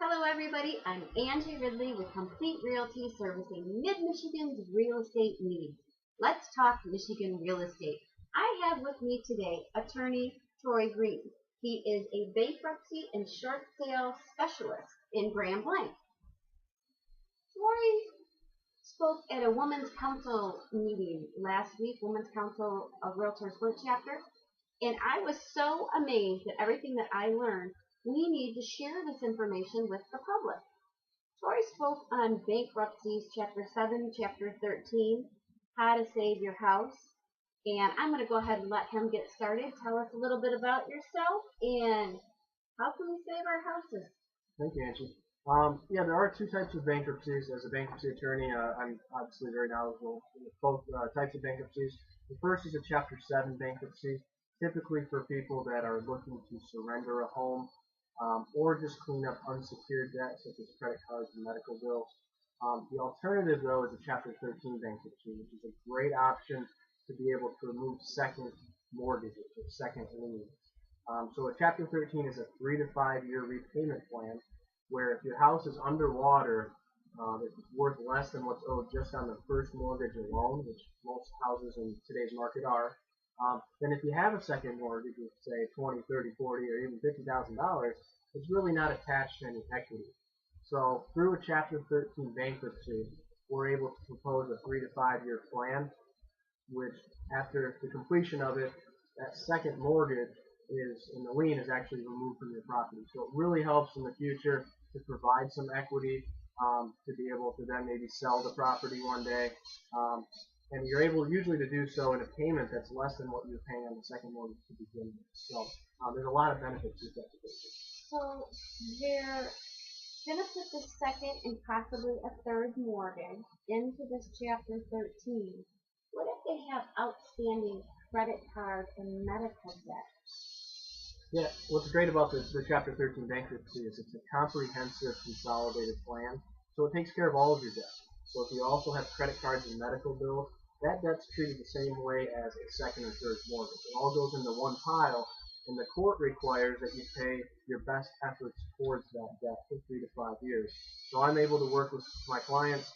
Hello everybody, I'm Angie Ridley with Complete Realty servicing Mid-Michigan's real estate needs. Let's talk Michigan real estate. I have with me today attorney Troy Green. He is a bankruptcy and short sale specialist in Grand Blanc. Troy spoke at a Women's Council meeting last week, Women's Council of Realtors World Chapter, and I was so amazed at everything that I learned. We need to share this information with the public. Troy spoke on bankruptcies, Chapter 7, Chapter 13, how to save your house. And I'm going to go ahead and let him get started. Tell us a little bit about yourself and how can we save our houses? Thank you, Angie. There are two types of bankruptcies. As a bankruptcy attorney, I'm obviously very knowledgeable in both types of bankruptcies. The first is a Chapter 7 bankruptcy, typically for people that are looking to surrender a home or just clean up unsecured debt such as credit cards and medical bills. The alternative, though, is a Chapter 13 bankruptcy, which is a great option to be able to remove second mortgages or second liens. So a Chapter 13 is a 3 to 5 year repayment plan where if your house is underwater, if it's worth less than what's owed just on the first mortgage alone, which most houses in today's market are, then if you have a second mortgage of say 20, 30, 40, or even $50,000, it's really not attached to any equity. So through a Chapter 13 bankruptcy, we're able to propose a 3 to 5 year plan, which after the completion of it, that second mortgage and the lien is actually removed from your property. So it really helps in the future to provide some equity to be able to then maybe sell the property one day. And you're able usually to do so in a payment that's less than what you're paying on the second mortgage to begin with. So there's a lot of benefits to that. So they're going to put the second and possibly a third mortgage into this Chapter 13. What if they have outstanding credit card and medical debt? Yeah, what's great about the Chapter 13 bankruptcy is it's a comprehensive consolidated plan. So it takes care of all of your debt. So if you also have credit cards and medical bills, that debt's treated the same way as a second or third mortgage. It all goes into one pile, and the court requires that you pay your best efforts towards that debt for 3 to 5 years. So I'm able to work with my clients,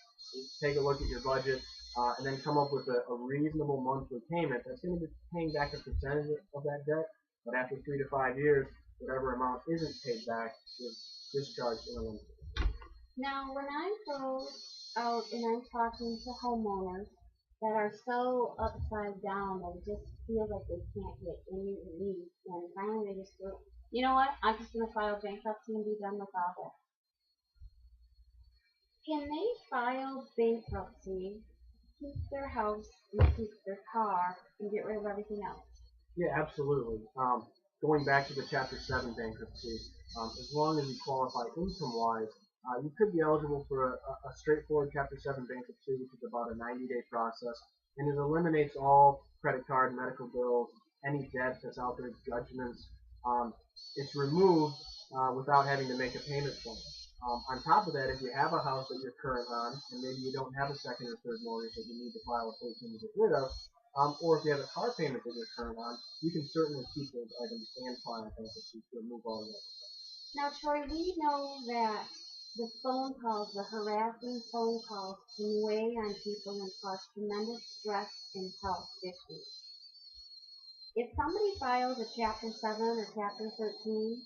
take a look at your budget, and then come up with a reasonable monthly payment that's going to be paying back a percentage of that debt. But after 3 to 5 years, whatever amount isn't paid back is discharged in a limit. Now, when I go out and I'm talking to homeowners that are so upside down, they just feel like they can't get any relief, and finally they just go, you know what, I'm just going to file bankruptcy and be done with all this. Can they file bankruptcy, keep their house, and keep their car, and get rid of everything else? Yeah, absolutely. Going back to the Chapter 7 bankruptcy, as long as you qualify income-wise, you could be eligible for a straightforward Chapter 7 bankruptcy, which is about a 90-day process, and it eliminates all credit card, medical bills, any debt that's out there, judgments. It's removed without having to make a payment plan. On top of that, if you have a house that you're current on, and maybe you don't have a second or third mortgage that you need to file a 13 to get rid of, or if you have a car payment that you're current on, you can certainly keep those items and file bankruptcy to remove all of that. Now, Troy, we know that the phone calls, the harassing phone calls, can weigh on people and cause tremendous stress and health issues. If somebody files a Chapter 7 or Chapter 13,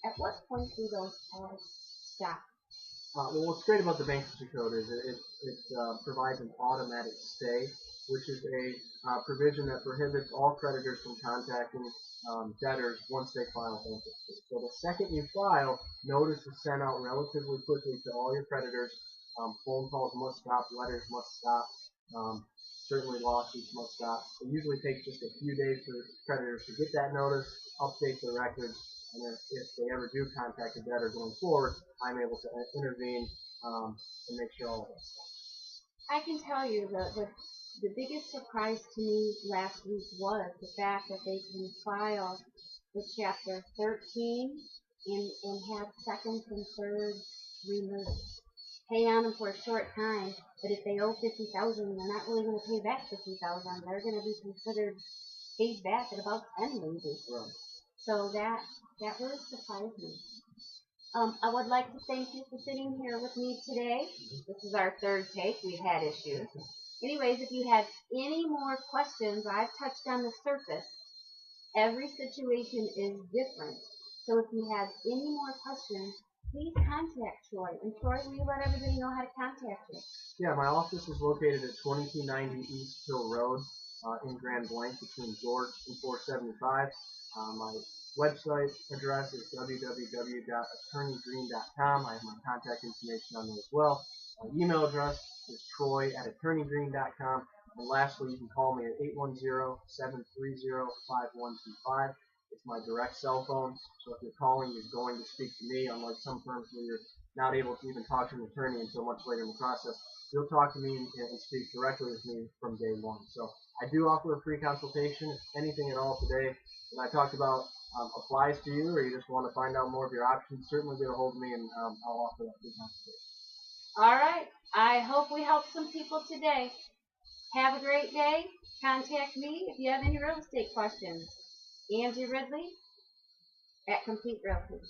at what point do those calls stop? Well, what's great about the bankruptcy code is it provides an automatic stay, which is a provision that prohibits all creditors from contacting debtors once they file bankruptcy. So the second you file, notice is sent out relatively quickly to all your creditors. Phone calls must stop, letters must stop, certainly lawsuits must stop. It usually takes just a few days for creditors to get that notice, update their records, and then if they ever do contact a debtor going forward, I'm able to intervene and make sure all of that stuff. I can tell you that the biggest surprise to me last week was the fact that they can file the Chapter 13 and have seconds and thirds removed. Pay on them for a short time, but if they owe $50,000, they're not really going to pay back $50,000. They're going to be considered paid back at about 10 maybe. Right. So that really surprised me. I would like to thank you for sitting here with me today. This is our third take. We've had issues. Anyways, if you have any more questions, I've touched on the surface. Every situation is different. So if you have any more questions, please contact Troy. And Troy, will you let everybody know how to contact you? Yeah, my office is located at 2290 East Hill Road in Grand Blanc between George and 475. My website address is www.attorneygreen.com. I have my contact information on there as well. My email address is troy@attorneygreen.com. And lastly, you can call me at 810-730-5125. It's my direct cell phone, so if you're calling, you're going to speak to me, unlike some firms where you're not able to even talk to an attorney until much later in the process. You'll talk to me and speak directly with me from day one. So I do offer a free consultation. If anything at all today that I talked about applies to you, or you just want to find out more of your options, certainly get a hold of me and I'll offer that free consultation. All right. I hope we helped some people today. Have a great day. Contact me if you have any real estate questions. Angie Ridley at Complete Realty.